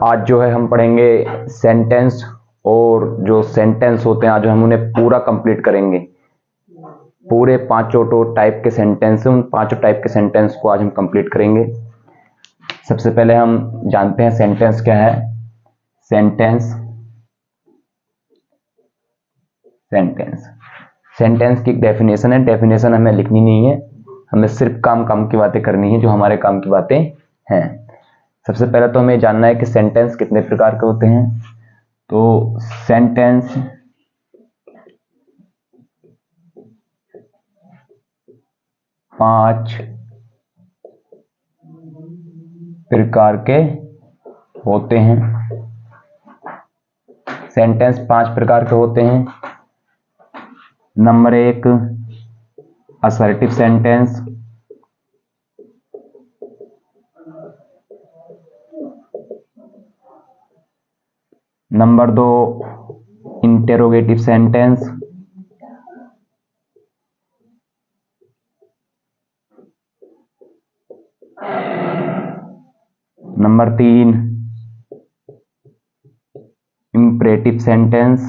आज जो है हम पढ़ेंगे सेंटेंस, और जो सेंटेंस होते हैं आज हम उन्हें पूरा कंप्लीट करेंगे। पूरे पांचों टाइप के सेंटेंस, उन पांचों टाइप के सेंटेंस को आज हम कंप्लीट करेंगे। सबसे पहले हम जानते हैं सेंटेंस क्या है। सेंटेंस सेंटेंस की डेफिनेशन है। डेफिनेशन हमें लिखनी नहीं है, हमें सिर्फ काम की बातें करनी है, जो हमारे काम की बातें हैं। सबसे पहले तो हमें जानना है कि सेंटेंस कितने प्रकार के होते हैं। तो सेंटेंस पांच प्रकार के होते हैं। सेंटेंस पांच प्रकार के होते हैं। Number 1 assertive sentence, number 2 interrogative sentence, number 3 imperative sentence,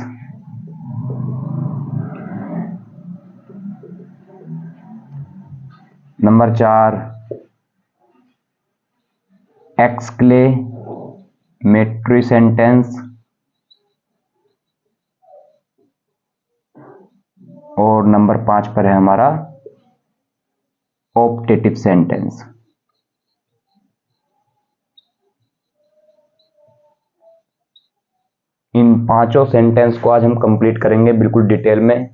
number 4 exclamatory sentence, और नंबर 5 पर है हमारा ऑप्टेटिव सेंटेंस। इन पांचों सेंटेंस को आज हम कंप्लीट करेंगे बिल्कुल डिटेल में,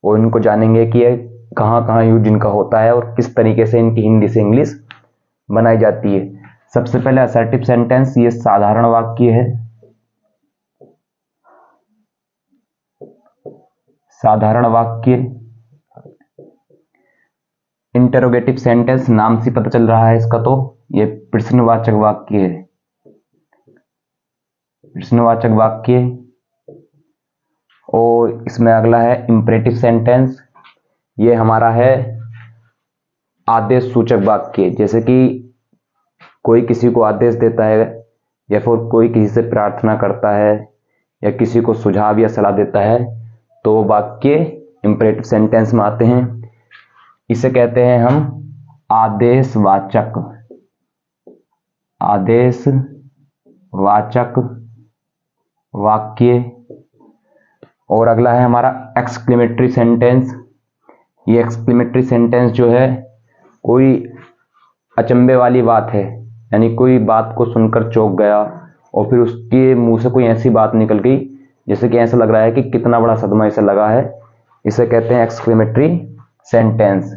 और इनको जानेंगे कि ये कहाँ कहाँ यूज इनका होता है और किस तरीके से इनकी हिंदी से इंग्लिश बनाई जाती है। सबसे पहले असर्टिव सेंटेंस, ये साधारण वाक्य है। साधारण वाक्य। इंटरोगेटिव सेंटेंस, नाम से पता चल रहा है इसका, तो ये प्रश्नवाचक वाक्य है। प्रश्नवाचक वाक्य। और इसमें अगला है इंपरेटिव सेंटेंस, ये हमारा है आदेश सूचक वाक्य। जैसे कि कोई किसी को आदेश देता है, या फिर कोई किसी से प्रार्थना करता है, या किसी को सुझाव या सलाह देता है, तो वाक्य इंपरेटिव सेंटेंस में आते हैं। इसे कहते हैं हम आदेशवाचक वाक्य। और अगला है हमारा एक्सक्लेमेटरी सेंटेंस। ये एक्सक्लेमेटरी सेंटेंस जो है, कोई अचंभे वाली बात है, यानी कोई बात को सुनकर चौंक गया और फिर उसके मुंह से कोई ऐसी बात निकल गई जैसे कि ऐसा लग रहा है कि कितना बड़ा सदमा इसे लगा है। इसे कहते हैं एक्सक्लेमेटरी सेंटेंस।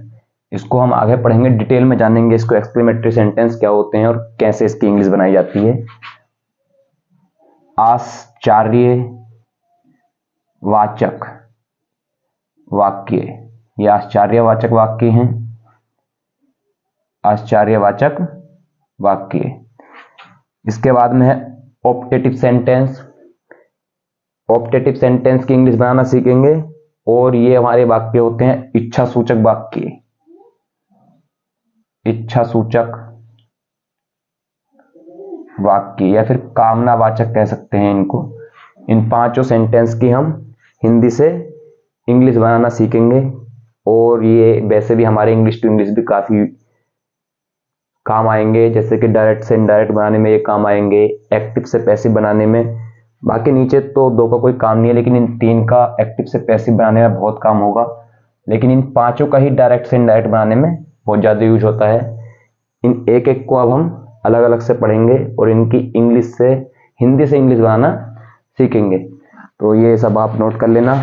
इसको हम आगे पढ़ेंगे, डिटेल में जानेंगे इसको एक्सक्लेमेटरी सेंटेंस क्या होते हैं और कैसे इसकी इंग्लिश बनाई जाती है। आश्चर्यवाचक वाक्य, ये आश्चर्यवाचक वाक्य हैं। आश्चर्यवाचक वाक्य। इसके बाद में है ऑप्टेटिव सेंटेंस। ऑप्टेटिव सेंटेंस की इंग्लिश बनाना सीखेंगे, और ये हमारे वाक्य होते हैं इच्छा सूचक वाक्य। इच्छा सूचक वाक्य या फिर कामनावाचक कह सकते हैं इनको। इन पांचों सेंटेंस की हम हिंदी से इंग्लिश बनाना सीखेंगे, और ये वैसे भी हमारे इंग्लिश टू इंग्लिश भी काफी काम आएंगे। जैसे कि डायरेक्ट से इनडायरेक्ट बनाने में ये काम आएंगे, एक्टिव से पैसिव बनाने में। बाकी नीचे तो दो का कोई काम नहीं है, लेकिन इन तीन का एक्टिव से पैसिव बनाने में बहुत काम होगा। लेकिन इन पांचों का ही डायरेक्ट से इनडायरेक्ट बनाने में बहुत ज्यादा यूज होता है। इन एक एक को अब हम अलग अलग से पढ़ेंगे और इनकी इंग्लिश से, हिंदी से इंग्लिश बनाना सीखेंगे। तो ये सब आप नोट कर लेना,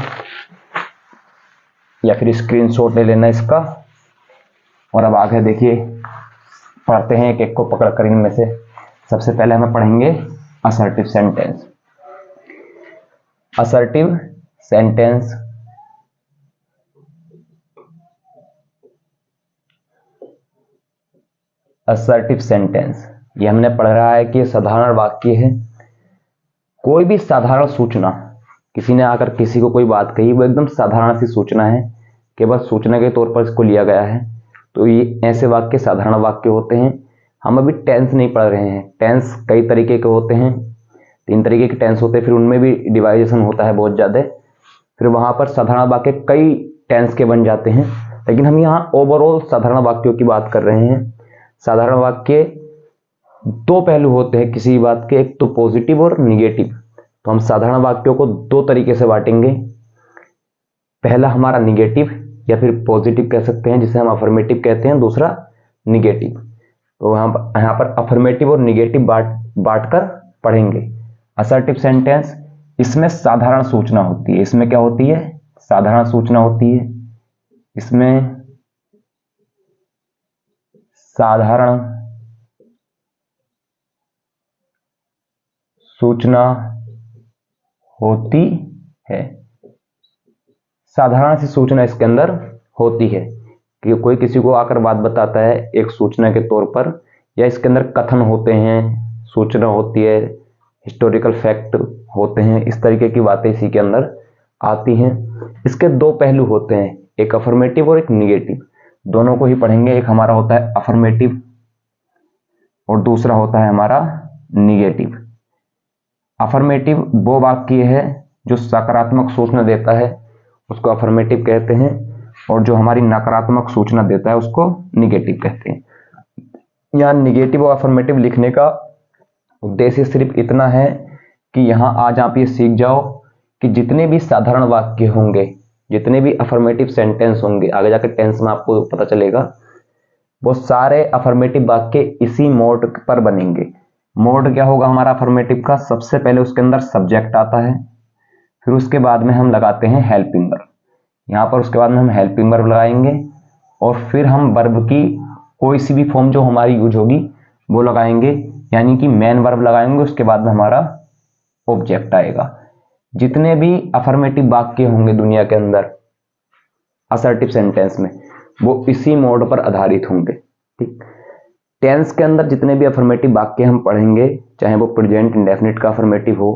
या फिर स्क्रीनशॉट ले लेना इसका। और अब आगे देखिए, पढ़ते हैं एक एक को पकड़ कर इनमें से। सबसे पहले हमें पढ़ेंगे assertive sentence. Assertive sentence assertive sentence, ये हमने पढ़ रहा है कि साधारण वाक्य है। कोई भी साधारण सूचना, किसी ने आकर किसी को कोई बात कही, वो एकदम साधारण सी सूचना है, केवल सूचना के तौर पर इसको लिया गया है, तो ये ऐसे वाक्य साधारण वाक्य होते हैं। हम अभी टेंस नहीं पढ़ रहे हैं। टेंस कई तरीके के होते हैं, 3 तरीके के टेंस होते हैं, फिर उनमें भी डिवाइजेशन होता है बहुत ज़्यादा। फिर वहाँ पर साधारण वाक्य कई टेंस के बन जाते हैं, लेकिन हम यहाँ ओवरऑल साधारण वाक्यों की बात कर रहे हैं। साधारण वाक्य 2 पहलू होते हैं किसी बात के, एक तो पॉजिटिव और निगेटिव। तो हम साधारण वाक्यों को 2 तरीके से बांटेंगे। पहला हमारा निगेटिव या फिर पॉजिटिव कह सकते हैं, जिसे हम अफर्मेटिव कहते हैं, दूसरा निगेटिव। तो यहाँ पर अफर्मेटिव और निगेटिव बांट कर पढ़ेंगे। असर्टिव सेंटेंस, इसमें साधारण सूचना होती है। इसमें क्या होती है? साधारण सूचना होती है। इसमें साधारण सूचना होती है। साधारण सी सूचना इसके अंदर होती है कि कोई किसी को आकर बात बताता है एक सूचना के तौर पर, या इसके अंदर कथन होते हैं, सूचना होती है, हिस्टोरिकल फैक्ट होते हैं, इस तरीके की बातें इसी के अंदर आती हैं। इसके 2 पहलू होते हैं, एक अफर्मेटिव और एक निगेटिव। दोनों को ही पढ़ेंगे। एक हमारा होता है अफर्मेटिव और दूसरा होता है हमारा निगेटिव। अफर्मेटिव वो वाक्य है जो सकारात्मक सूचना देता है, उसको अफर्मेटिव कहते हैं, और जो हमारी नकारात्मक सूचना देता है उसको निगेटिव कहते हैं। यहाँ निगेटिव और अफर्मेटिव लिखने का उद्देश्य सिर्फ इतना है कि यहाँ आज आप ये सीख जाओ कि जितने भी साधारण वाक्य होंगे, जितने भी अफर्मेटिव सेंटेंस होंगे, आगे जाकर टेंस में आपको पता चलेगा, वो सारे अफर्मेटिव वाक्य इसी मोड पर बनेंगे। मोड क्या होगा हमारा अफर्मेटिव का? सबसे पहले उसके अंदर सब्जेक्ट आता है, फिर उसके बाद में हम लगाते हैं हेल्पिंग वर्ब। यहाँ पर उसके बाद में हम हेल्पिंग वर्ब लगाएंगे, और फिर हम वर्ब की कोई सी भी फॉर्म जो हमारी यूज होगी वो लगाएंगे, यानी कि मेन वर्ब लगाएंगे। उसके बाद में हमारा ऑब्जेक्ट आएगा। जितने भी अफर्मेटिव वाक्य होंगे दुनिया के अंदर असर्टिव सेंटेंस में, वो इसी मोड पर आधारित होंगे। ठीक, टेंस के अंदर जितने भी अफर्मेटिव वाक्य हम पढ़ेंगे, चाहे वो प्रेजेंट इंडेफिनिट का अफर्मेटिव हो,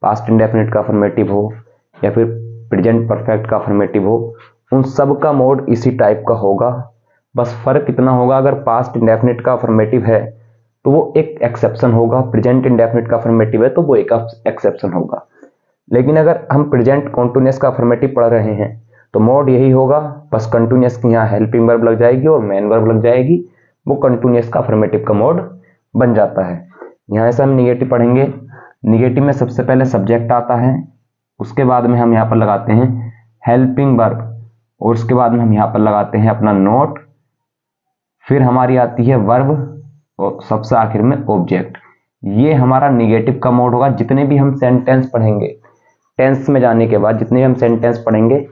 पास्ट इंडेफिनिट का अफर्मेटिव हो, या फिर प्रेजेंट परफेक्ट का अफर्मेटिव हो, उन सब का मोड इसी टाइप का होगा। बस फर्क इतना होगा, अगर पास्ट इंडेफिनिट का अफर्मेटिव है तो वो एक एक्सेप्शन होगा, प्रेजेंट इंडेफिनिट का अफर्मेटिव है तो वो एक एक्सेप्शन होगा। लेकिन अगर हम प्रेजेंट कॉन्टिन्यूअस का अफर्मेटिव पढ़ रहे हैं तो मोड यही होगा, बस कंटिन्यूअस की यहाँ हेल्पिंग वर्ब लग जाएगी और मेन वर्ब लग जाएगी, वो कंटिन्यूअस का अफर्मेटिव का मोड बन जाता है। यहाँ से हम निगेटिव पढ़ेंगे। निगेटिव में सबसे पहले सब्जेक्ट आता है, उसके बाद में हम यहाँ पर लगाते हैं हेल्पिंग वर्ब, और उसके बाद में हम यहाँ पर लगाते हैं अपना नोट, फिर हमारी आती है वर्ब, और सबसे आखिर में ऑब्जेक्ट। ये हमारा निगेटिव का मोड होगा। जितने भी हम सेंटेंस पढ़ेंगे, टेंस में जाने के बाद जितने भी हम सेंटेंस पढ़ेंगे,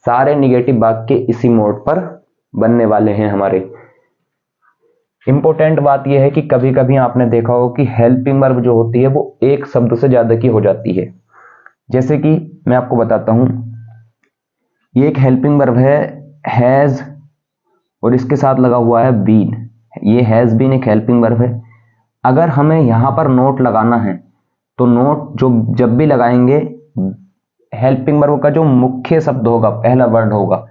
सारे निगेटिव वाक्य इसी मोड पर बनने वाले हैं हमारे। इंपॉर्टेंट बात यह है कि कभी कभी आपने देखा हो कि हेल्पिंग वर्ब जो होती है वो एक शब्द से ज्यादा की हो जाती है। जैसे कि मैं आपको बताता हूं, ये एक हेल्पिंग वर्ब है हैज, और इसके साथ लगा हुआ है बीन। ये हैज बीन एक हेल्पिंग वर्ब है। अगर हमें यहां पर नोट लगाना है तो नोट जो जब भी लगाएंगे, हेल्पिंग वर्ब का जो मुख्य शब्द होगा, पहला वर्ड होगा,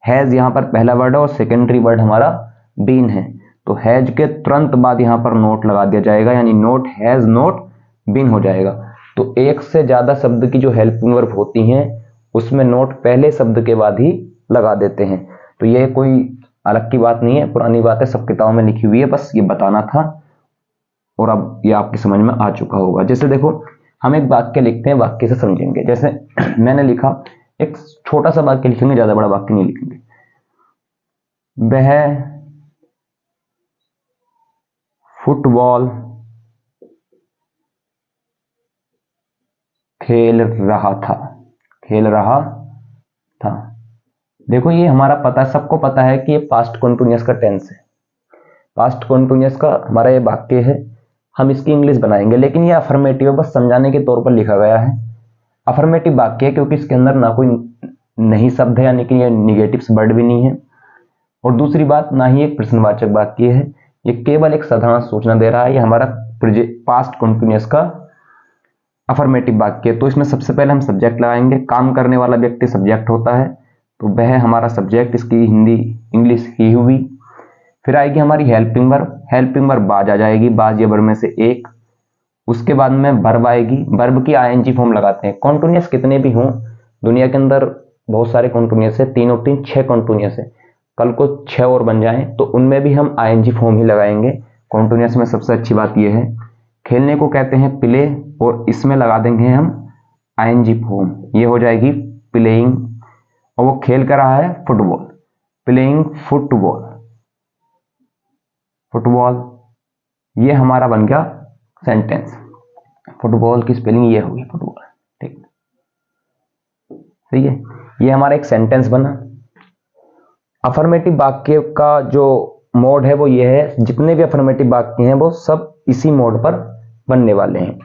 हैज यहाँ पर पहला वर्ड है और सेकेंडरी वर्ड हमारा बीन है, तो हैज के तुरंत बाद यहाँ पर नोट लगा दिया जाएगा, यानी नोट हैज नोट बीन हो जाएगा। तो एक से ज्यादा शब्द की जो हेल्पिंग वर्ब होती हैं उसमें नोट पहले शब्द के बाद ही लगा देते हैं। तो ये कोई अलग की बात नहीं है, पुरानी बात है, सब किताबों में लिखी हुई है, बस ये बताना था और अब ये आपकी समझ में आ चुका होगा। जैसे देखो, हम एक वाक्य लिखते हैं, वाक्य से समझेंगे। जैसे मैंने लिखा, एक छोटा सा वाक्य लिखेंगे, ज्यादा बड़ा वाक्य नहीं लिखेंगे। वह फुटबॉल खेल रहा था, खेल रहा था। देखो ये हमारा पता, सबको पता है कि ये पास्ट कॉन्टिन्यूअस का टेंस है, पास्ट कॉन्टिन्यूअस का हमारा ये वाक्य है। हम इसकी इंग्लिश बनाएंगे, लेकिन ये अफर्मेटिव है, बस समझाने के तौर पर लिखा गया है। अफर्मेटिव वाक्य है क्योंकि इसके अंदर ना कोई नहीं शब्द है, यानी कि ये निगेटिव वर्ड भी नहीं है, और दूसरी बात, ना ही एक प्रश्नवाचक वाक्य है, ये केवल एक साधारण सूचना दे रहा है। ये हमारा पास्ट कॉन्टिन्यूअस का अफर्मेटिव वाक्य। तो इसमें सबसे पहले हम सब्जेक्ट लगाएंगे। काम करने वाला व्यक्ति सब्जेक्ट होता है, तो वह हमारा सब्जेक्ट, इसकी हिंदी इंग्लिश ही हुई। फिर आएगी हमारी हेल्पिंग वर्ब, हेल्पिंग वर्ब बाज आ जाएगी, बाज ये वर्ब में से एक। उसके बाद में वर्ब आएगी, वर्ब की आईएनजी फॉर्म लगाते हैं। कॉन्टिन्यूअस कितने भी हों, दुनिया के अंदर बहुत सारे कॉन्टिन्यूअस है, 3 और 3 6 कॉन्टिन्यूअस है। कल को 6 और बन जाएं तो उनमें भी हम आईएनजी फॉर्म ही लगाएंगे। कॉन्टिन्यूअस में सबसे अच्छी बात यह है, खेलने को कहते हैं प्ले, और इसमें लगा देंगे हम आईएनजी फॉर्म, ये हो जाएगी प्लेइंग। और वो खेल कर रहा है फुटबॉल, प्लेइंग फुटबॉल, फुटबॉल, ये हमारा बन गया सेंटेंस। फुटबॉल की स्पेलिंग ये होगी फुटबॉल, ठीक, सही है। ये हमारा एक सेंटेंस बना। अफर्मेटिव वाक्य का जो मोड है वो ये है, जितने भी अफर्मेटिव वाक्य हैं वो सब इसी मोड पर बनने वाले हैं।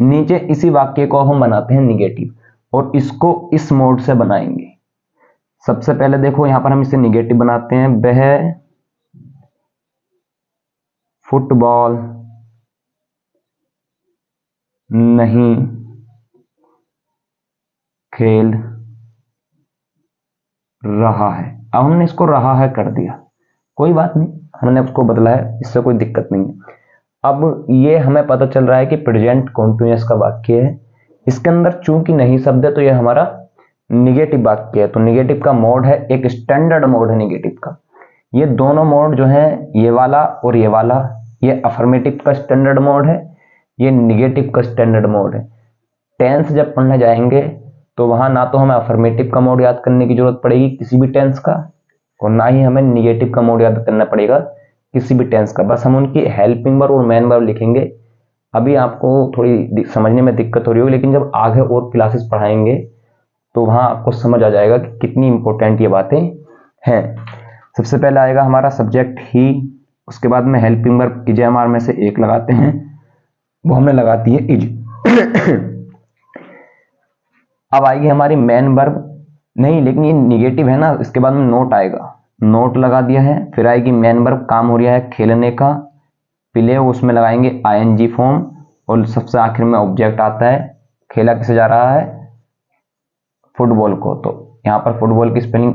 नीचे इसी वाक्य को हम बनाते हैं निगेटिव, और इसको इस मोड से बनाएंगे। सबसे पहले देखो यहां पर हम इसे निगेटिव बनाते हैं, वह फुटबॉल नहीं खेल रहा है। अब हमने इसको रहा है कर दिया, कोई बात नहीं, हमने उसको बदला है, इससे कोई दिक्कत नहीं है। अब ये हमें पता चल रहा है कि प्रेजेंट कॉन्टिन्यूअस का वाक्य है, इसके अंदर चूंकि नहीं शब्द है तो ये हमारा निगेटिव वाक्य है। तो निगेटिव का मोड है, एक स्टैंडर्ड मोड है निगेटिव का। ये दोनों मोड जो है, ये वाला और ये वाला, ये अफर्मेटिव का स्टैंडर्ड मोड है, ये निगेटिव का स्टैंडर्ड मोड है। टेंस जब पढ़ने जाएंगे तो वहां ना तो हमें अफर्मेटिव का मोड याद करने की जरूरत पड़ेगी किसी भी टेंस का, और ना ही हमें निगेटिव का मोड याद करना पड़ेगा किसी भी टेंस का। बस हम उनकी हेल्पिंग वर्ब और मेन वर्ब लिखेंगे। अभी आपको थोड़ी समझने में दिक्कत हो रही होगी, लेकिन जब आगे और क्लासेस पढ़ाएंगे तो वहां आपको समझ आ जाएगा कि कितनी इंपॉर्टेंट ये बातें हैं। सबसे पहले आएगा हमारा सब्जेक्ट ही, उसके बाद में हेल्पिंग वर्ब इजएमआर में से एक लगाते हैं, वो हमने लगाती है इज। अब आएगी हमारी मेन वर्ब, नहीं लेकिन ये निगेटिव है ना, इसके बाद में नोट आएगा, नोट लगा दिया है। फिर आएगी मेन वर्ब, काम हो रहा है खेलने का, प्ले, उसमें लगाएंगे आईएनजी फॉर्म, और सबसे आखिर में ऑब्जेक्ट आता है, खेला किसे जा रहा है, फुटबॉल को। तो यहाँ पर फुटबॉल की स्पेलिंग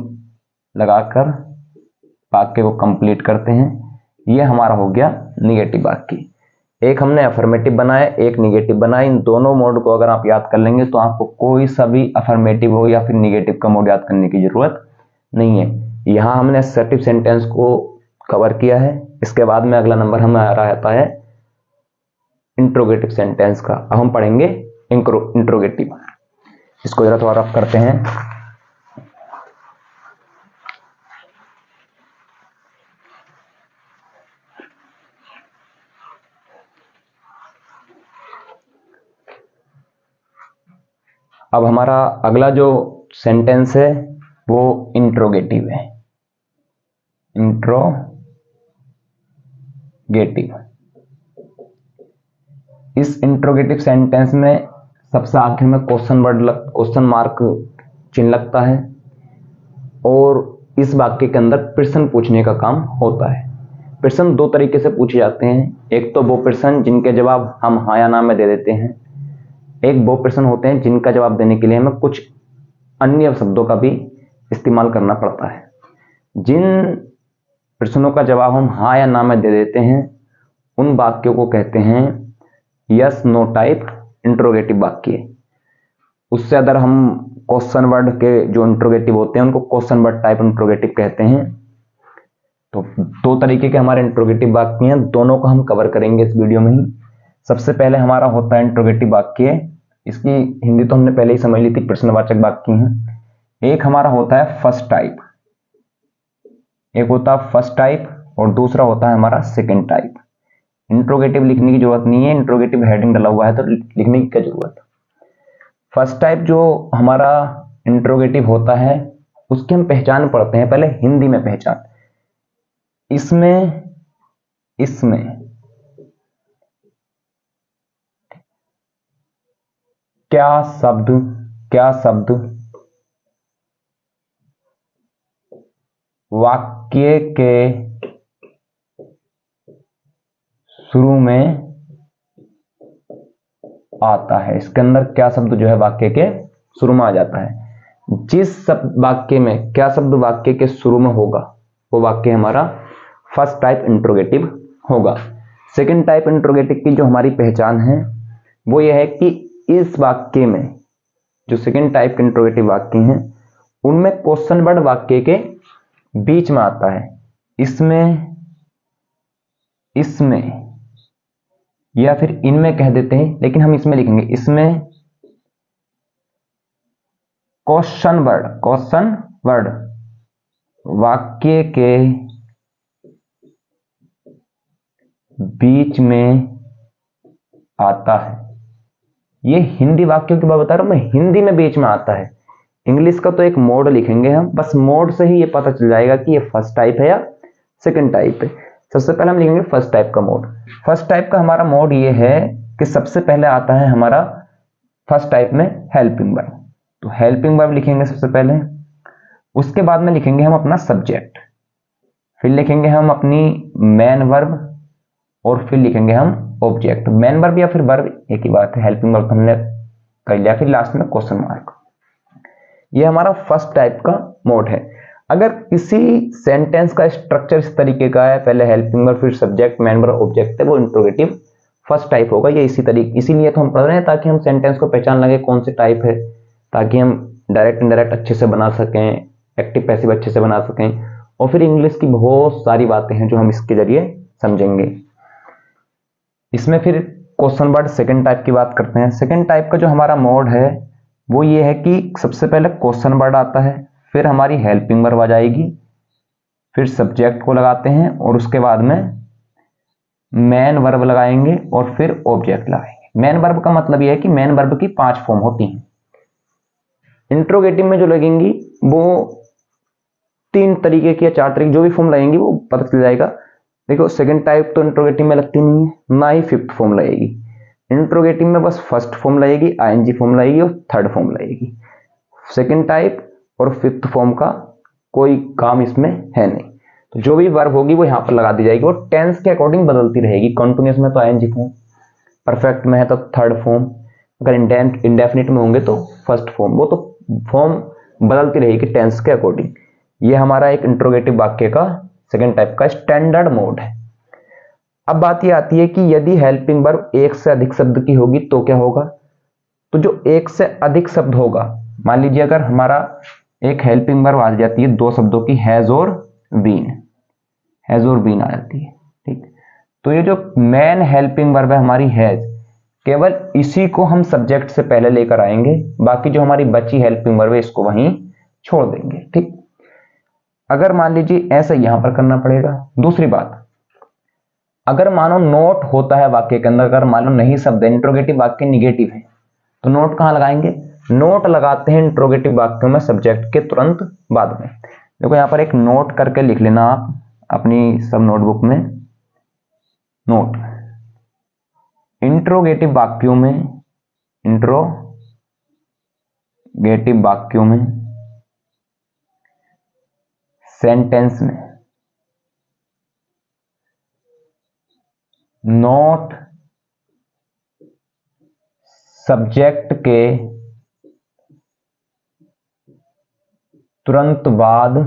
लगाकर वाक्य को कंप्लीट करते हैं। ये हमारा हो गया निगेटिव वाक्य। एक हमने अफर्मेटिव बनाया, एक निगेटिव बनाया। इन दोनों मोड को अगर आप याद कर लेंगे तो आपको कोई सा भी अफर्मेटिव हो या फिर निगेटिव का मोड याद करने की जरूरत नहीं है। यहाँ हमने असर्टिव सेंटेंस को कवर किया है। इसके बाद में अगला नंबर हमारा आता है इंट्रोगेटिव सेंटेंस का। अब हम पढ़ेंगे इंट्रोगेटिव। इसको जरा थोड़ा रफ करते हैं। अब हमारा अगला जो सेंटेंस है वो इंट्रोगेटिव है, इंट्रोगेटिव। इस इंट्रोगेटिव सेंटेंस में सबसे आखिर में क्वेश्चन मार्क चिन्ह लगता है, और इस वाक्य के अंदर प्रश्न पूछने का काम होता है। प्रश्न दो तरीके से पूछे जाते हैं, एक तो वो प्रश्न जिनके जवाब हम हाँ या ना में दे देते हैं, एक वो प्रश्न होते हैं जिनका जवाब देने के लिए हमें कुछ अन्य शब्दों का भी इस्तेमाल करना पड़ता है। जिन प्रश्नों का जवाब हम हाँ या ना में दे देते हैं उन वाक्यों को कहते हैं यस नो टाइप इंट्रोगेटिव वाक्य। उससे अगर हम क्वेश्चन वर्ड के जो इंट्रोगेटिव होते हैं उनको क्वेश्चन वर्ड टाइप इंट्रोगेटिव कहते हैं। तो दो तरीके के हमारे इंट्रोगेटिव वाक्य हैं, दोनों को हम कवर करेंगे इस वीडियो में ही। सबसे पहले हमारा होता है इंट्रोगेटिव वाक्य, इसकी हिंदी तो हमने पहले ही समझ ली थी, प्रश्नवाचक वाक्य हैं। एक हमारा होता है फर्स्ट टाइप, एक होता है फर्स्ट टाइप और दूसरा होता है हमारा सेकंड टाइप। इंट्रोगेटिव लिखने की जरूरत नहीं है, इंट्रोगेटिव हेडिंग डला हुआ है तो लिखने की क्या जरूरत है। फर्स्ट टाइप जो हमारा इंट्रोगेटिव होता है उसकी हम पहचान पढ़ते हैं, पहले हिंदी में पहचान। इसमें क्या शब्द वाक्य के शुरू में आता है। इसके अंदर क्या शब्द जो है वाक्य के शुरू में आ जाता है। जिस वाक्य में क्या शब्द वाक्य के शुरू में होगा वो वाक्य हमारा फर्स्ट टाइप इंट्रोगेटिव होगा। सेकंड टाइप इंट्रोगेटिव की जो हमारी पहचान है वो ये है कि इस वाक्य में जो सेकंड टाइप के इंट्रोगेटिव वाक्य हैं उनमें क्वेश्चन वर्ड वाक्य के बीच में आता है। इसमें या फिर इनमें कह देते हैं, लेकिन हम इसमें लिखेंगे। इसमें क्वेश्चन वर्ड वाक्य के बीच में आता है। ये हिंदी वाक्यों की बात बता रहा हूं मैं, हिंदी में बीच में आता है। इंग्लिश का तो एक मोड लिखेंगे हम, बस मोड से ही ये पता चल जाएगा कि ये फर्स्ट टाइप है या सेकंड टाइप है। सबसे पहले हम लिखेंगे फर्स्ट टाइप का मोड। फर्स्ट टाइप का हमारा मोड ये है कि सबसे पहले आता है हमारा फर्स्ट टाइप में हेल्पिंग वर्ब। तो हेल्पिंग वर्ब लिखेंगे सबसे पहले, उसके बाद में लिखेंगे हम अपना सब्जेक्ट, फिर लिखेंगे हम अपनी मेन वर्ब और फिर लिखेंगे हम ऑब्जेक्ट। मेन वर्ब या फिर वर्ब एक ही बात है, हेल्पिंग वर्ब हमने कर लिया, फिर लास्ट में क्वेश्चन मार्क। ये हमारा फर्स्ट टाइप का मोड है। अगर किसी सेंटेंस का स्ट्रक्चर इस तरीके का है, पहले हेल्पिंग वर्ब फिर सब्जेक्ट मेन वर्ब ऑब्जेक्ट है, वो इंट्रोगेटिव फर्स्ट टाइप होगा। ये इसीलिए तो हम पढ़ रहे हैं ताकि हम सेंटेंस को पहचान लगे कौन से टाइप है, ताकि हम डायरेक्ट इनडायरेक्ट अच्छे से बना सकें, एक्टिव पैसिव अच्छे से बना सकें, और फिर इंग्लिश की बहुत सारी बातें हैं जो हम इसके जरिए समझेंगे। इसमें फिर क्वेश्चन वर्ड सेकंड टाइप की बात करते हैं। सेकंड टाइप का जो हमारा मोड है वो ये है कि सबसे पहले क्वेश्चन वर्ड आता है, फिर हमारी हेल्पिंग वर्ब आ जाएगी, फिर सब्जेक्ट को लगाते हैं और उसके बाद में मेन वर्ब लगाएंगे और फिर ऑब्जेक्ट लगाएंगे। मेन वर्ब का मतलब यह है कि मेन वर्ब की 5 फॉर्म होती हैं। इंट्रोगेटिव में जो लगेंगी वो 3 तरीके की या 4 तरीके, जो भी फॉर्म लगेंगी वो पता चल जाएगा। देखो सेकंड टाइप तो इंट्रोगेटिव में लगती नहीं है, ना ही फिफ्थ फॉर्म लगेगी। इंट्रोगेटिव में बस फर्स्ट फॉर्म लगेगी, आईएनजी फॉर्म लगेगी और थर्ड फॉर्म लगेगी। सेकंड टाइप और फिफ्थ फॉर्म का कोई काम इसमें है नहीं, तो जो भी वर्ब होगी वो यहाँ पर लगा दी जाएगी और टेंस के अकॉर्डिंग बदलती रहेगी। कॉन्टिन्यूअस में तो आईएनजी फॉर्म, परफेक्ट में है तो थर्ड फॉर्म, अगर इंडेफिनिट में होंगे तो फर्स्ट फॉर्म, वो तो फॉर्म बदलती रहेगी टेंस के अकॉर्डिंग। ये हमारा एक इंट्रोगेटिव वाक्य का सेकंड टाइप का स्टैंडर्ड मोड है। अब बात ये आती है कि यदि हेल्पिंग वर्ब एक से अधिक शब्द की होगी तो क्या होगा। तो जो एक से अधिक शब्द होगा, मान लीजिए अगर हमारा एक हेल्पिंग वर्ब आ जाती है 2 शब्दों की, हैज और बीन आ जाती है, ठीक। तो ये जो मेन हेल्पिंग वर्ब है हमारी हैज, केवल इसी को हम सब्जेक्ट से पहले लेकर आएंगे, बाकी जो हमारी बची हेल्पिंग वर्ब है इसको वहीं छोड़ देंगे, ठीक। अगर मान लीजिए ऐसा यहां पर करना पड़ेगा। दूसरी बात, अगर मानो नोट होता है वाक्य के अंदर, अगर मानो नहीं शब्द है, इंट्रोगेटिव वाक्य निगेटिव है, तो नोट कहां लगाएंगे। नोट लगाते हैं इंट्रोगेटिव वाक्यों में सब्जेक्ट के तुरंत बाद में। देखो यहां पर एक नोट करके लिख लेना आप अपनी सब नोटबुक में। नोट इंट्रोगेटिव वाक्यों में सेंटेंस में नोट सब्जेक्ट के तुरंत बाद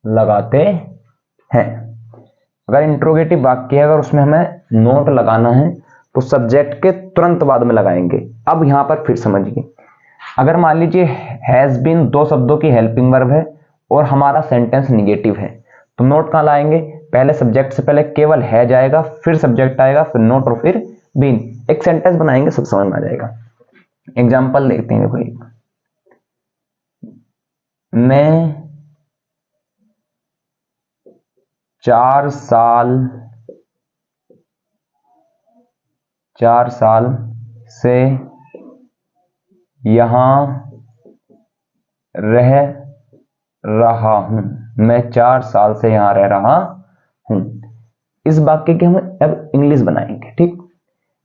लगाते हैं। अगर इंट्रोगेटिव वाक्य है, अगर उसमें हमें नोट लगाना है तो सब्जेक्ट के तुरंत बाद में लगाएंगे। अब यहां पर फिर समझिए, अगर मान लीजिए हैज बीन 2 शब्दों की हेल्पिंग वर्ब है और हमारा सेंटेंस निगेटिव है, तो नोट कहां लाएंगे। पहले सब्जेक्ट से पहले केवल है जाएगा, फिर सब्जेक्ट आएगा, फिर नोट और फिर बीन। एक सेंटेंस बनाएंगे, सब समझ में आ जाएगा। एग्जाम्पल देखते हैं। देखो, मैं 4 साल से यहां रह रहा हूं। मैं 4 साल से यहां रह रहा हूं। इस वाक्य की हम अब इंग्लिश बनाएंगे, ठीक।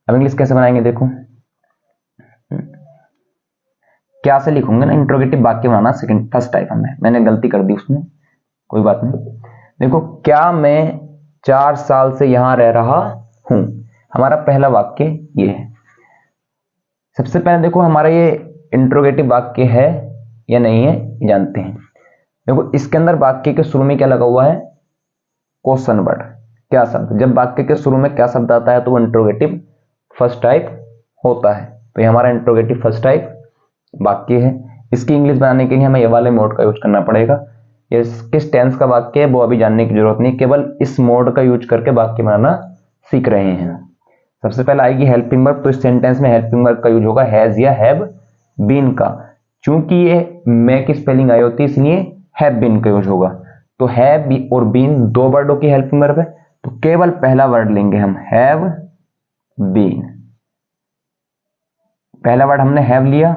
अब इंग्लिश कैसे बनाएंगे, देखो क्या से लिखूंगे ना, इंट्रोगेटिव वाक्य बनाना सेकंड फर्स्ट टाइप में, मैंने गलती कर दी उसमें, कोई बात नहीं। देखो, क्या मैं 4 साल से यहां रह रहा हूं, हमारा पहला वाक्य ये है। सबसे पहले देखो हमारा ये इंट्रोगेटिव वाक्य है या नहीं है जानते हैं। देखो इसके अंदर वाक्य के शुरू में क्या लगा हुआ है, क्वेश्चन वर्ड, क्या शब्द। जब वाक्य के शुरू में क्या शब्द आता है तो वो इंट्रोगेटिव फर्स्ट टाइप होता है। तो ये हमारा इंट्रोगेटिव फर्स्ट टाइप वाक्य है। इसकी इंग्लिश बनाने के लिए हमें ये वाले मोड का यूज करना पड़ेगा। ये किस टेंस का वाक्य है वो अभी जानने की जरूरत नहीं, केवल इस मोड का यूज करके वाक्य बनाना सीख रहे हैं। सबसे पहले आएगी हेल्पिंग वर्ब। तो इस सेंटेंस में हेल्पिंग वर्ब का यूज होगा हैज या हैव बीन का। चूंकि ये मे की स्पेलिंग आई होती है इसलिए हैव बीन का यूज होगा। तो हैव और बीन दो वर्डों की हेल्पिंग वर्ब है, तो केवल पहला वर्ड लेंगे हम, हैव बीन। पहला वर्ड हमने हैव लिया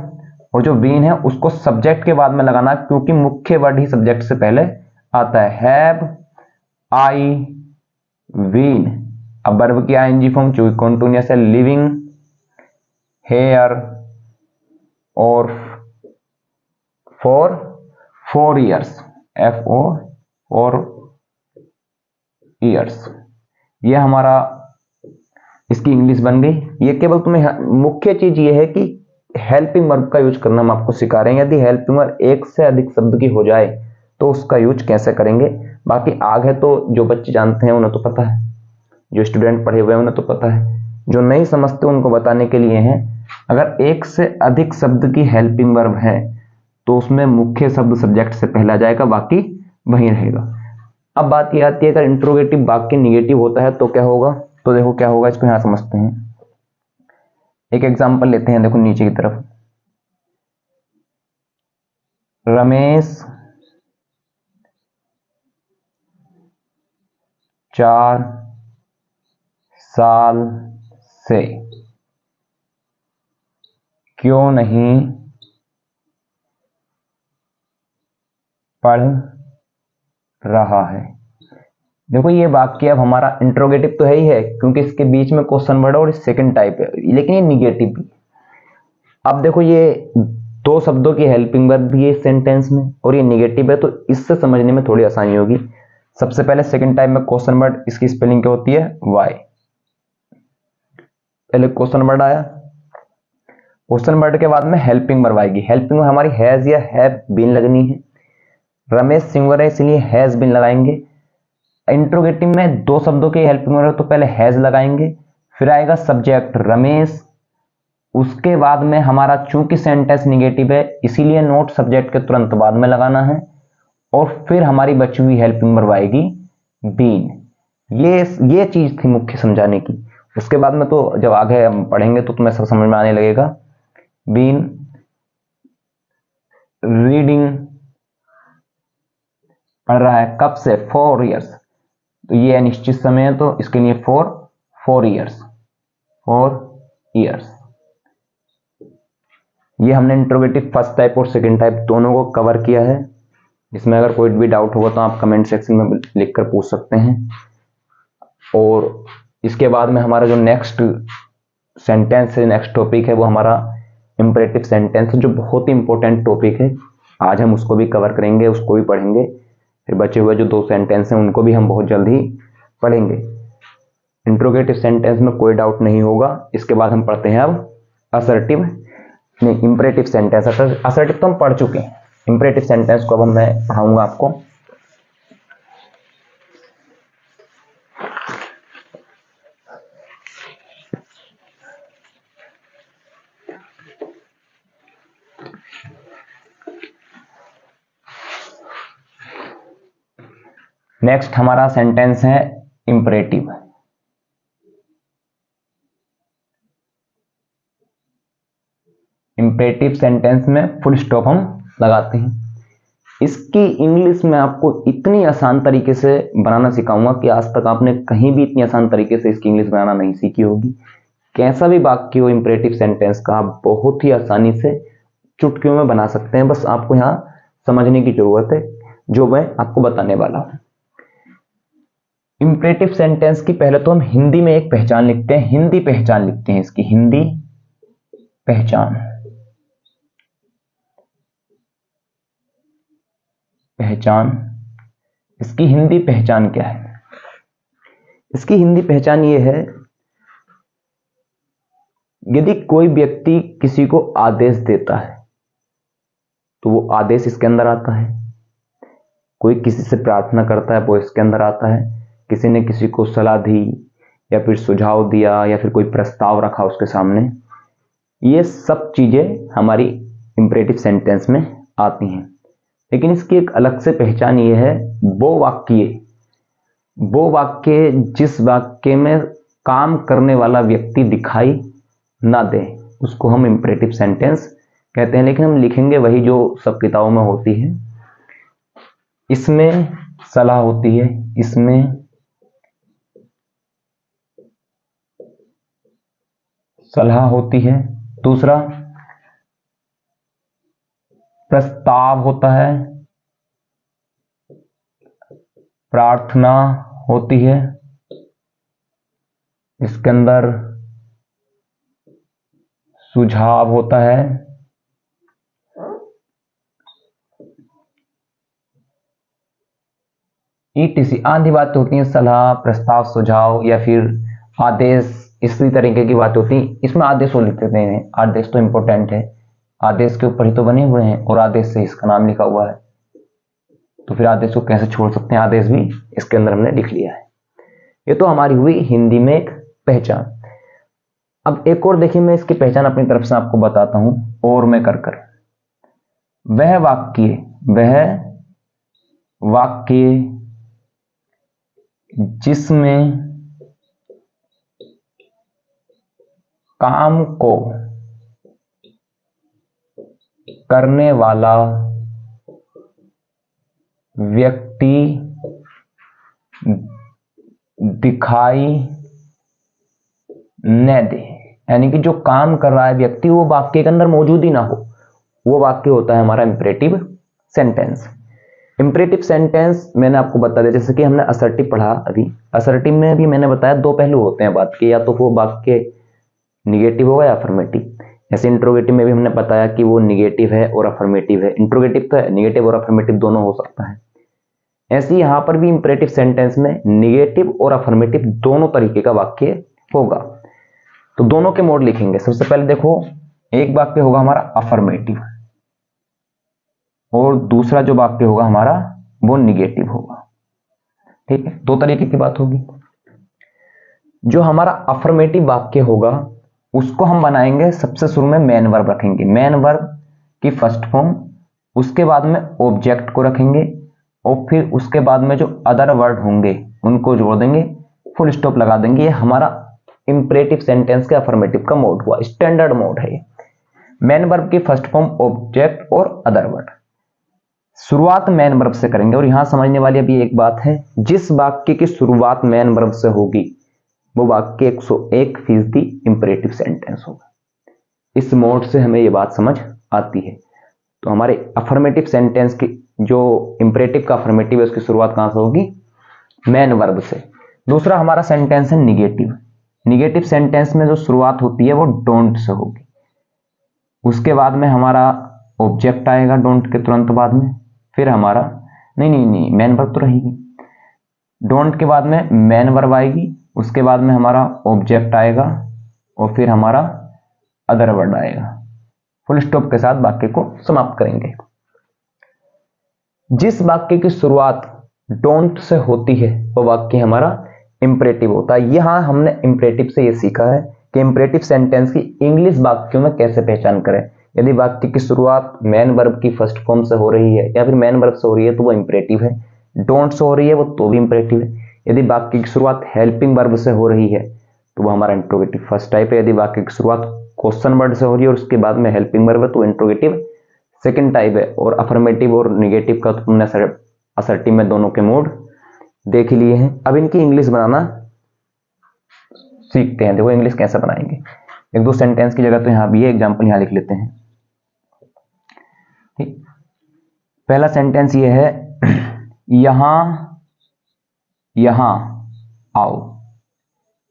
और जो बीन है उसको सब्जेक्ट के बाद में लगाना, क्योंकि मुख्य वर्ड ही सब्जेक्ट से पहले आता है। हैव आई बीन, अब वर्ब की आईएनजी फॉर्म चूंकि कॉन्टिन्यूअस है, लिविंग हेयर और फॉर 4 ईयर्स, FO और ईयर्स। ये हमारा इसकी इंग्लिश बन गई। ये केवल तुम्हें मुख्य चीज ये है कि हेल्पिंग वर्ब का यूज करना हम आपको सिखा रहे हैं। यदि हेल्पिंग वर्ब एक से अधिक शब्द की हो जाए तो उसका यूज कैसे करेंगे, बाकी आगे तो जो बच्चे जानते हैं उन्हें तो पता है, जो स्टूडेंट पढ़े हुए हैं उन्हें तो पता है, जो नहीं समझते उनको बताने के लिए है। अगर एक से अधिक शब्द की हेल्पिंग वर्ब है तो उसमें मुख्य शब्द सब्जेक्ट से पहला जाएगा, बाकी वहीं रहेगा। अब बात यह आती है अगर इंट्रोगेटिव वाक्य निगेटिव होता है तो क्या होगा। तो देखो क्या होगा, इसको यहां समझते हैं। एक एग्जांपल लेते हैं, देखो नीचे की तरफ, रमेश 4 साल से क्यों नहीं पढ़ रहा है। देखो ये वाक्य अब हमारा इंट्रोगेटिव तो है ही है, क्योंकि इसके बीच में क्वेश्चन वर्ड और सेकंड टाइप है, लेकिन ये निगेटिव भी। अब देखो ये दो शब्दों की हेल्पिंग वर्ब भी है इस सेंटेंस में और ये निगेटिव है, तो इससे समझने में थोड़ी आसानी होगी। सबसे पहले सेकंड टाइप में क्वेश्चन वर्ड, इसकी स्पेलिंग क्या होती है, वाई। पहले क्वेश्चन वर्ड आया, क्वेश्चन वर्ड के बाद में हेल्पिंग वर्ब आएगी। हेल्पिंग वर्ब हमारी हैज या हैव बीन लगनी है। रमेश सिंगुलर है इसलिए हैज बीन लगाएंगे। इंट्रोगेटिव में दो शब्दों की हेल्पिंग वर्ब तो पहले हैज लगाएंगे, फिर आएगा सब्जेक्ट रमेश, उसके बाद में हमारा चूंकि सेंटेंस निगेटिव है इसीलिए नोट सब्जेक्ट के तुरंत बाद में लगाना है, और फिर हमारी बची हुई हेल्पिंग वर्ब आएगी बीन। ये चीज थी मुख्य समझाने की। उसके बाद में तो जब आगे हम पढ़ेंगे तो तुम्हें सब समझ में आने लगेगा। बीन रीडिंग, पढ़ रहा है, कब से, 4 ईयर्स, तो ये अनिश्चित समय है तो इसके लिए 4 ईयर्स, 4 ईयर्स। ये हमने इंट्रोगेटिव फर्स्ट टाइप और सेकंड टाइप दोनों को कवर किया है। इसमें अगर कोई भी डाउट होगा तो आप कमेंट सेक्शन में लिखकर पूछ सकते हैं। और इसके बाद में हमारा जो नेक्स्ट सेंटेंस है, नेक्स्ट टॉपिक है, वो हमारा इंपरेटिव सेंटेंस है, जो बहुत ही इंपॉर्टेंट टॉपिक है। आज हम उसको भी कवर करेंगे, उसको भी पढ़ेंगे। फिर बचे हुए जो 2 सेंटेंस हैं उनको भी हम बहुत जल्द ही पढ़ेंगे। इंट्रोगेटिव सेंटेंस में कोई डाउट नहीं होगा। इसके बाद हम पढ़ते हैं अब असर्टिव, नहीं इंपरेटिव सेंटेंस। असर्टिव तो हम पढ़ चुके हैं, इंपरेटिव सेंटेंस को अब मैं पढ़ाऊंगा आपको। नेक्स्ट हमारा सेंटेंस है इंपरेटिव। इंपरेटिव सेंटेंस में फुल स्टॉप हम लगाते हैं। इसकी इंग्लिश में आपको इतनी आसान तरीके से बनाना सिखाऊंगा कि आज तक आपने कहीं भी इतनी आसान तरीके से इसकी इंग्लिश बनाना नहीं सीखी होगी। कैसा भी वाक्य हो इंपरेटिव सेंटेंस का आप बहुत ही आसानी से चुटकियों में बना सकते हैं। बस आपको यहाँ समझने की जरूरत है, जो मैं आपको बताने वाला हूं। इंपरेटिव सेंटेंस की पहले तो हम हिंदी में एक पहचान लिखते हैं, हिंदी पहचान लिखते हैं इसकी, हिंदी पहचान। इसकी हिंदी पहचान क्या है? इसकी हिंदी पहचान ये है, यदि कोई व्यक्ति किसी को आदेश देता है तो वो आदेश इसके अंदर आता है। कोई किसी से प्रार्थना करता है वो इसके अंदर आता है, किसी ने किसी को सलाह दी या फिर सुझाव दिया या फिर कोई प्रस्ताव रखा उसके सामने, ये सब चीज़ें हमारी इंपरेटिव सेंटेंस में आती हैं। लेकिन इसकी एक अलग से पहचान ये है, वो वाक्य जिस वाक्य में काम करने वाला व्यक्ति दिखाई ना दे उसको हम इंपरेटिव सेंटेंस कहते हैं। लेकिन हम लिखेंगे वही जो सब किताबों में होती है। इसमें सलाह होती है, इसमें सलाह होती है। दूसरा प्रस्ताव होता है, प्रार्थना होती है, इसके अंदर सुझाव होता है, ETC आदि बातें होती हैं। सलाह, प्रस्ताव, सुझाव या फिर आदेश, इसी तरीके की बातें होती हैं। इसमें आदेश वो लिख देते हैं, आदेश तो इंपॉर्टेंट है, आदेश के ऊपर ही तो बने हुए हैं और आदेश से इसका नाम लिखा हुआ है, तो फिर आदेश को कैसे छोड़ सकते हैं, आदेश भी इसके अंदर हमने लिख लिया है। ये तो हमारी हुई हिंदी में एक पहचान। अब एक और देखिए, मैं इसकी पहचान अपनी तरफ से आपको बताता हूं और मैं कर वह वाक्य जिसमें काम को करने वाला व्यक्ति दिखाई न दे, यानी कि जो काम कर रहा है व्यक्ति वो वाक्य के अंदर मौजूद ही ना हो, वो वाक्य होता है हमारा इंपरेटिव सेंटेंस। इंपरेटिव सेंटेंस मैंने आपको बता दिया, जैसे कि हमने असर्टिव पढ़ा अभी। असर्टिव में भी मैंने बताया दो पहलू होते हैं बात के, या तो वो वाक्य निगेटिव होगा या अफर्मेटिव। ऐसे इंट्रोगेटिव में भी हमने बताया कि वो निगेटिव है और अफर्मेटिव है। इंट्रोगेटिव तो है, निगेटिव और अफर्मेटिव दोनों हो सकता है। ऐसे यहां पर भी इंपरेटिव सेंटेंस में निगेटिव और अफर्मेटिव दोनों तरीके का वाक्य होगा, तो दोनों के मोड लिखेंगे। सबसे पहले देखो, एक वाक्य होगा हमारा अफर्मेटिव और दूसरा जो वाक्य होगा हमारा वो निगेटिव होगा। ठीक है, दो तरीके की बात होगी। जो हमारा अफर्मेटिव वाक्य होगा उसको हम बनाएंगे, सबसे शुरू में मेन वर्ब रखेंगे, मेन वर्ब की फर्स्ट फॉर्म, उसके बाद में ऑब्जेक्ट को रखेंगे और फिर उसके बाद में जो अदर वर्ड होंगे उनको जोड़ देंगे, फुल स्टॉप लगा देंगे। ये हमारा इंपरेटिव सेंटेंस के अफर्मेटिव का मोड हुआ, स्टैंडर्ड मोड है ये। मेन वर्ब की फर्स्ट फॉर्म, ऑब्जेक्ट और अदर वर्ड। शुरुआत मेन वर्ब से करेंगे और यहां समझने वाली अभी एक बात है, जिस वाक्य की शुरुआत मेन वर्ब से होगी वो वाक्य 101% इंपरेटिव सेंटेंस होगा। इस मोड से हमें ये बात समझ आती है। तो हमारे अफर्मेटिव सेंटेंस की जो इंपरेटिव का अफर्मेटिव है उसकी शुरुआत कहां से होगी, मेन वर्ब से। दूसरा हमारा सेंटेंस है निगेटिव। निगेटिव सेंटेंस में जो शुरुआत होती है वो डोंट से होगी, उसके बाद में हमारा ऑब्जेक्ट आएगा डोंट के तुरंत बाद में, फिर हमारा नहीं मेन वर्ब तो रहेगी, डोंट के बाद में मेन वर्ब आएगी, उसके बाद में हमारा ऑब्जेक्ट आएगा और फिर हमारा अदर वर्ड आएगा। फुल स्टॉप के साथ वाक्य को समाप्त करेंगे। जिस वाक्य की शुरुआत डोंट से होती है वो वाक्य हमारा इंपरेटिव होता है। यहां हमने इंपरेटिव से ये सीखा है कि इंपरेटिव सेंटेंस की इंग्लिश वाक्यों में कैसे पहचान करें। यदि वाक्य की शुरुआत मेन वर्ब की फर्स्ट फॉर्म से हो रही है या फिर मेन वर्ब से हो रही है तो वो इंपरेटिव है, डोंट से हो रही है वो तो भी इंपरेटिव है। यदि वाक्य की शुरुआत हेल्पिंग वर्ब से हो रही है तो वो हमारा इंट्रोगेटिव फर्स्ट टाइप है। यदि वाक्य की शुरुआत क्वेश्चन वर्ड से हो रही है और उसके बाद में हेल्पिंग वर्ब है तो इंट्रोगेटिव सेकंड टाइप है। और अफर्मेटिव और निगेटिव का तो तुमने असर्टिव में दोनों के मोड देख लिए हैं। अब इनकी इंग्लिश बनाना सीखते हैं। देखो इंग्लिश कैसे बनाएंगे, एक दो सेंटेंस की जगह तो यहां भी है, एग्जाम्पल यहां लिख लेते हैं। ठीक, पहला सेंटेंस ये है, यहां आओ,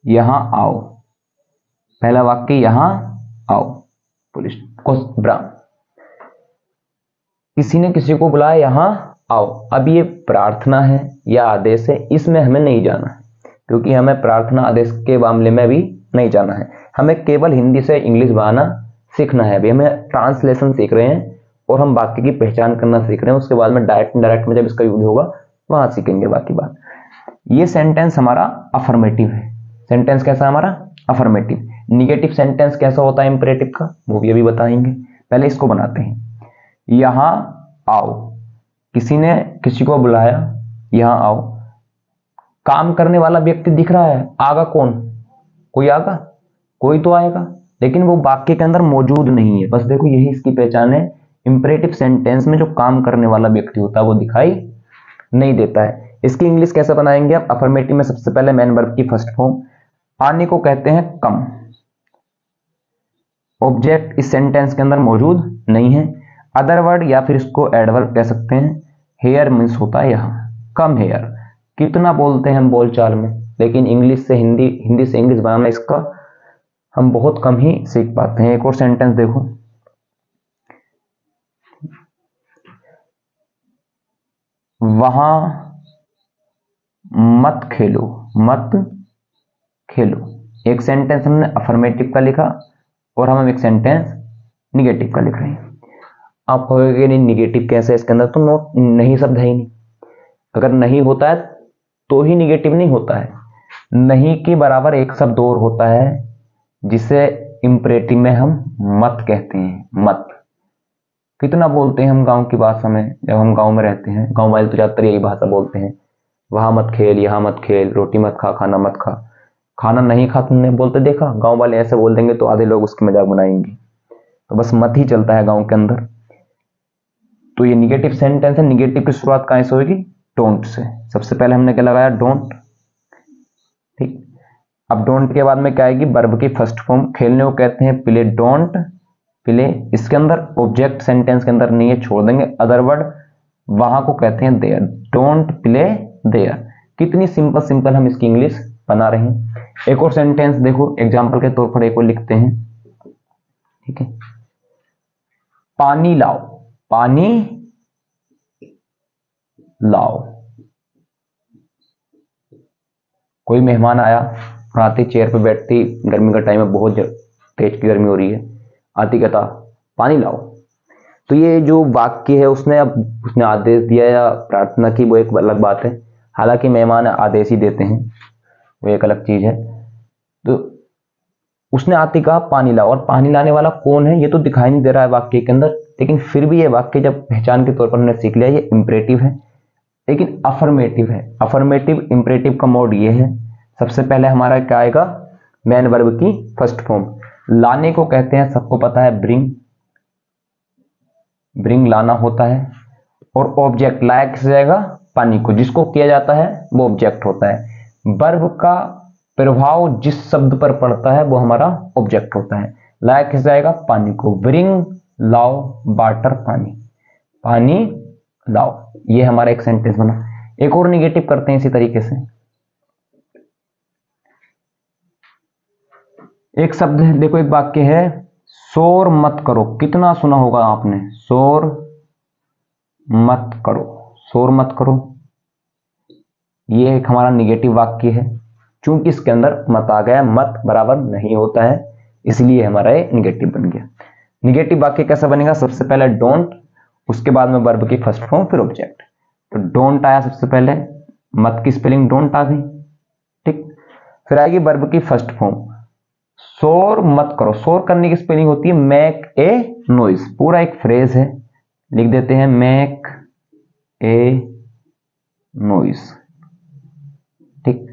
यहां आओ। पहला वाक्य यहां आओ, पुलिस को ब्राउन, किसी ने किसी को बुलाया यहां आओ। अब ये प्रार्थना है या आदेश है, इसमें हमें नहीं जाना है क्योंकि हमें प्रार्थना आदेश के मामले में भी नहीं जाना है। हमें केवल हिंदी से इंग्लिश बनाना सीखना है। अभी हमें ट्रांसलेशन सीख रहे हैं और हम वाक्य की पहचान करना सीख रहे हैं। उसके बाद में डायरेक्ट इनडायरेक्ट में जब इसका यूज होगा वहां सीखेंगे बाकी बात। ये सेंटेंस हमारा अफर्मेटिव है। सेंटेंस कैसा है हमारा? अफर्मेटिव। निगेटिव सेंटेंस कैसा होता है इंपरेटिव का, वो भी अभी बताएंगे। पहले इसको बनाते हैं। यहां आओ, किसी ने किसी को बुलाया, यहां आओ। काम करने वाला व्यक्ति दिख रहा है, आगा कौन? कोई आगा? कोई तो आएगा, लेकिन वो वाक्य के अंदर मौजूद नहीं है। बस देखो यही इसकी पहचान है। इंपरेटिव सेंटेंस में जो काम करने वाला व्यक्ति होता है वो दिखाई नहीं देता है। इसकी इंग्लिश कैसे बनाएंगे आप? अफर्मेटिव में सबसे पहले मेन वर्ब की फर्स्ट फॉर्म, आने को कहते हैं कम। ऑब्जेक्ट इस सेंटेंस के अंदर मौजूद नहीं है। अदर वर्ड या फिर इसको एडवर्ब कह सकते हैं। हेयर मीन्स होता है यहाँ, कम हेयर। कितना बोलते हैं हम बोलचाल में, लेकिन इंग्लिश से हिंदी, हिंदी से इंग्लिश बनाना इसका हम बहुत कम ही सीख पाते हैं। एक और सेंटेंस देखो, वहां मत खेलो, मत खेलो। एक सेंटेंस हमने अफर्मेटिव का लिखा और हम एक सेंटेंस निगेटिव का लिख रहे हैं। आप कहोगे नहीं निगेटिव कैसे, इसके अंदर तो नोट नहीं शब्द है ही नहीं। अगर नहीं होता है तो ही निगेटिव नहीं होता है। नहीं के बराबर एक शब्द और होता है जिसे इंपरेटिव में हम मत कहते हैं। मत कितना बोलते हैं हम गांव की भाषा में, जब हम गांव में रहते हैं, गांव वाले तो ज्यादातर यही भाषा बोलते हैं। वहां मत खेल, यहाँ मत खेल, रोटी मत खा, खाना मत खा। खाना नहीं खा तुमने बोलते देखा? गांव वाले ऐसे बोल देंगे तो आधे लोग उसकी मजाक बनाएंगे। तो बस मत ही चलता है गांव के अंदर। तो ये निगेटिव सेंटेंस है। निगेटिव की शुरुआत कहां से होगी? Don't say. सबसे पहले हमने क्या लगाया? डोंट। ठीक, अब डोंट के बाद में क्या आएगी? वर्ब की फर्स्ट फॉर्म। खेलने को कहते हैं प्ले, डोंट प्ले। इसके अंदर ऑब्जेक्ट सेंटेंस के अंदर नहीं है, छोड़ देंगे। अदर वर्ड, वहां को कहते हैं देयर, डोंट प्ले देयर। कितनी सिंपल सिंपल हम इसकी इंग्लिश बना रहे हैं। एक और सेंटेंस देखो, एग्जाम्पल के तौर पर एक और लिखते हैं। ठीक है, पानी लाओ, पानी लाओ। कोई मेहमान आया और आती चेयर पे बैठती, गर्मी का टाइम है, बहुत तेज की गर्मी हो रही है, आती कहता पानी लाओ। तो ये जो वाक्य है उसने आदेश दिया या प्रार्थना की, वो एक अलग बात है। हालांकि मेहमान आदेश ही देते हैं, वो एक अलग चीज है। तो उसने आती कहा पानी लाओ, और पानी लाने वाला कौन है ये तो दिखाई नहीं दे रहा है वाक्य के अंदर, लेकिन फिर भी ये वाक्य जब पहचान के तौर पर हमने सीख लिया, ये इंपरेटिव है लेकिन अफर्मेटिव है। अफर्मेटिव इंपरेटिव का मोड ये है, सबसे पहले हमारा क्या आएगा? मेन वर्ब की फर्स्ट फॉर्म। लाने को कहते हैं, सबको पता है, ब्रिंग। ब्रिंग लाना होता है। और ऑब्जेक्ट लाया किस जाएगा? पानी को। जिसको किया जाता है वो ऑब्जेक्ट होता है। वर्ब का प्रभाव जिस शब्द पर पड़ता है वो हमारा ऑब्जेक्ट होता है। लाया किस जाएगा? पानी को। ब्रिंग लाओ वाटर, पानी, पानी लाओ। ये हमारा एक सेंटेंस बना। एक और निगेटिव करते हैं इसी तरीके से। एक शब्द है, देखो एक वाक्य है, शोर मत करो। कितना सुना होगा आपने? शोर मत करो, शोर मत करो। ये एक हमारा निगेटिव वाक्य है। चूंकि इसके अंदर मत आ गया, मत बराबर नहीं होता है, इसलिए हमारा ये निगेटिव बन गया। निगेटिव वाक्य कैसा बनेगा? सबसे पहले डोंट, उसके बाद में वर्ब की फर्स्ट फॉर्म, फिर ऑब्जेक्ट। तो डोंट आया सबसे पहले, मत की स्पेलिंग डोंट आ गई। ठीक, फिर आएगी वर्ब की फर्स्ट फॉर्म, शोर मत करो। शोर करने की स्पेलिंग होती है मेक ए नॉइज। पूरा एक फ्रेज है, लिख देते हैं मेक ए नॉइज। ठीक,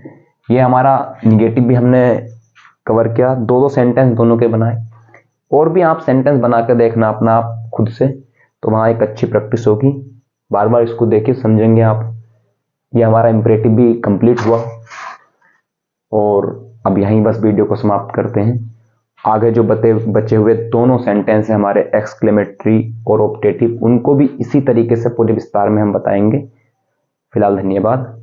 ये हमारा निगेटिव भी हमने कवर किया। दो सेंटेंस दोनों के बनाए। और भी आप सेंटेंस बना के देखना अपना आप खुद से, तो वहां एक अच्छी प्रैक्टिस होगी। बार बार इसको देखिए, समझेंगे आप। ये हमारा इंपरेटिव भी कंप्लीट हुआ। और अब यहीं बस वीडियो को समाप्त करते हैं। आगे जो बचे हुए दोनों सेंटेंस हैं हमारे, एक्सक्लेमेटरी और ऑप्टेटिव, उनको भी इसी तरीके से पूरे विस्तार में हम बताएंगे। फिलहाल धन्यवाद।